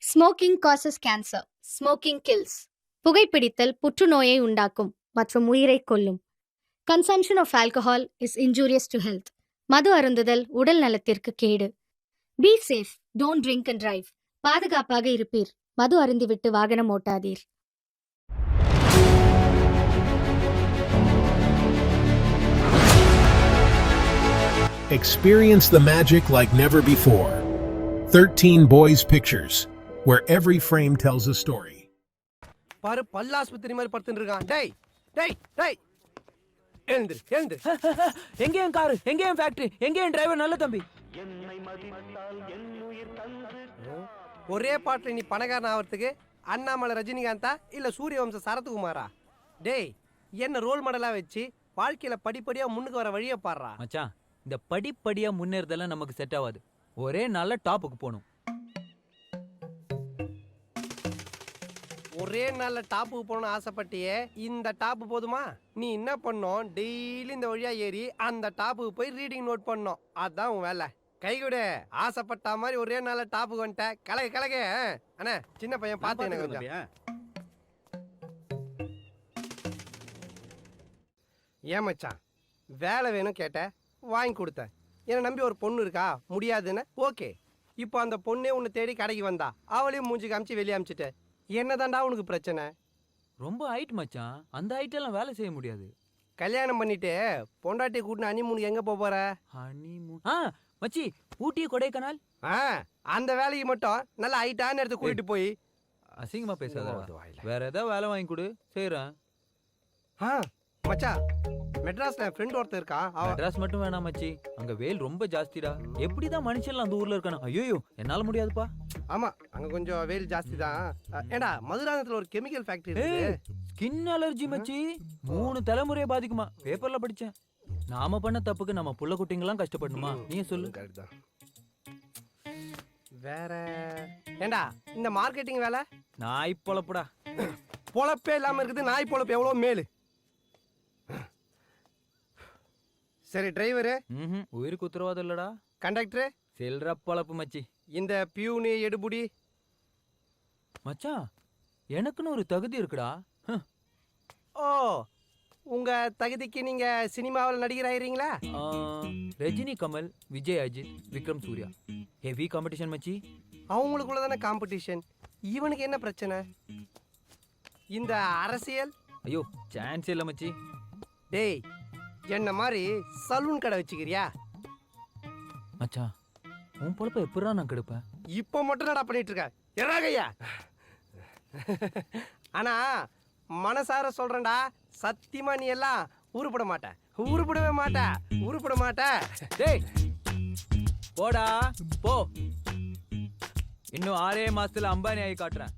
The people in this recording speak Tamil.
Smoking causes cancer. Smoking kills. புகைப்பிடித்தல் புற்றுநோயை உண்டாக்கும் மற்றும் உயிரை கொல்லும். Consumption of alcohol is injurious to health. மது அருந்துதல் உடல் நலத்திற்கு கேடு. Be safe, don't drink and drive. பாதுகாப்பாக இருப்பீர். மது அருந்திவிட்டு வாகனம் ஓட்டாதீர். Experience the magic like never before. 13 Boys Pictures, where every frame tells a story. பாரு பல்லாஸ்பத்திரி மாதிரி படுத்துட்டு இருக்கான். டேய் டேய் டேய் எழுந்திரு எழுந்திரு. எங்கேயும் காரு, எங்கேயும் ஃபேக்டரி, எங்கேயும் டிரைவர் நல்ல தம்பி. ஒரே பாட்டுல நீ பணக்காரன் ஆகிறதுக்கு அண்ணாமலை ரஜினிகாந்தா இல்ல சூரியவம்ச சரத்குமாரா? டேய் என்ன ரோல் மாடலா வச்சு வாழ்க்கையில படிப்படியா முன்னுக்கு வர வழியை பாடுறா. மச்சான், இந்த படிப்படியா முன்னேறதெல்லாம் நமக்கு செட் ஆகாது. ஒரே நல்ல டாப்புக்கு போகணும். ஒரே நல்ல டாப்புக்கு போகணும்னு ஆசைப்பட்டியே, இந்த டாப்பு போதுமா? நீ என்ன பண்ணோம், டெய்லி இந்த வழியா ஏறி அந்த டாப்புக்கு போய் ரீடிங் நோட் பண்ணோம். அதான் உன் வேலை. கை கொடு. ஆசைப்பட்ட மாதிரி ஒரே நல்ல டாப்புக்கு வந்துட்ட. கலக கலக. அண்ணா சின்ன பையன் பார்த்து எனக்கு கொஞ்சம். ஏன் மச்சான் வேலை வேணும் கேட்ட, வாங்கி கொடுத்தேன். என்னை நம்பி ஒரு பொண்ணு இருக்கா, முடியாதுன்னு ஓகே. இப்போ அந்த பொண்ணே உன்னை தேடி கடைக்கு வந்தா, அவளையும் மூஞ்சி காமிச்சு வெளியே அமிச்சிட்ட. என்னதாண்டா உனக்கு பிரச்சனை? ரொம்ப ஹைட் மச்சான், அந்த ஹைட் எல்லாம் வேலை செய்ய முடியாது. கல்யாணம் பண்ணிட்டு பொண்டாட்டி கூட்டின ஹனிமூனுக்கு எங்க போற? ஹனிமூன் மச்சி, ஊட்டி கொடைக்கானல். அந்த வேலைக்கு மட்டும் நல்ல ஹைட்டான இடத்துக்கு கூட்டிட்டு போய். அசிங்கமா பேசாத. வேற ஏதாவது வேலை வாங்கி கொடு, செய்யறேன். மச்சான் மெட்ராஸ்ல ஃப்ரெண்ட் ஒருத்தர் இருக்கா. மெட்ராஸ் மட்டும் வேணாம் மச்சி, அங்க வெயில் ரொம்ப ஜாஸ்திடா. எப்படிதான் மனுஷன்லாம் அந்த ஊர்ல இருக்கானு? ஐயோ என்னால முடியாதுப்பா. ஆமா அங்க கொஞ்சம் வெயில் ஜாஸ்தி தான். ஏண்டா மதுராந்தகத்துல ஒரு கெமிக்கல் ஃபேக்டரி இருக்கு. ஸ்கின் அலர்ஜி மச்சி, 3 தலைமுறையை பாதிக்குமா. பேப்பர்ல படிச்சேன். நாம பண்ண தப்புக்கு நம்ம புள்ள குட்டிங்கெல்லாம் கஷ்டப்படணுமா? நீ சொல்லு. வேற ஏண்டா இந்த மார்க்கெட்டிங் வேலை? நாய் பொழப்புடா. பொழப்பே இல்லாம இருக்குது நாய் பொழப்பு எவ்வளவு மேலு. சரி டிரைவரு உயிருக்கு உத்தரவாதம் இல்லடா. கண்டக்டரு செல்ற பொழப்பு மச்சி. இந்த பியூனு எடுபுடி. மச்சான் எனக்குன்னு ஒரு தகுதி இருக்குடா. ஓ உங்க தகுதிக்கு நீங்க சினிமாவில் நடிகர் ஆயிரீங்களா? ரஜினி, கமல், விஜய், அஜித், விக்ரம், சூர்யா. ஹெவி காம்படிஷன் மச்சி. அவங்களுக்குள்ள தானே காம்படிஷன். இவனுக்கு என்ன பிரச்சனை? இந்த அரசியல்? ஐயோ சான்ஸ் இல்ல மச்சி. டேய் என்ன மாதிரி சலூன் கடை வச்சுக்கிறியா? மச்சான் உன் பொழப்ப எப்படா நான் கெடுப்பேன்? இப்போ மட்டும் நடா பண்ணிட்டு இருக்க. எறாகையா. ஆனா மனசார சொல்றேன்டா, சத்தியமா நீ எல்லாம் உருப்பட மாட்ட. உருப்படவே மாட்ட. உருப்பட மாட்ட. டேய் போடா போ. இன்னும் 6 மாசத்துல அம்பானி ஆகி காட்டுறேன்.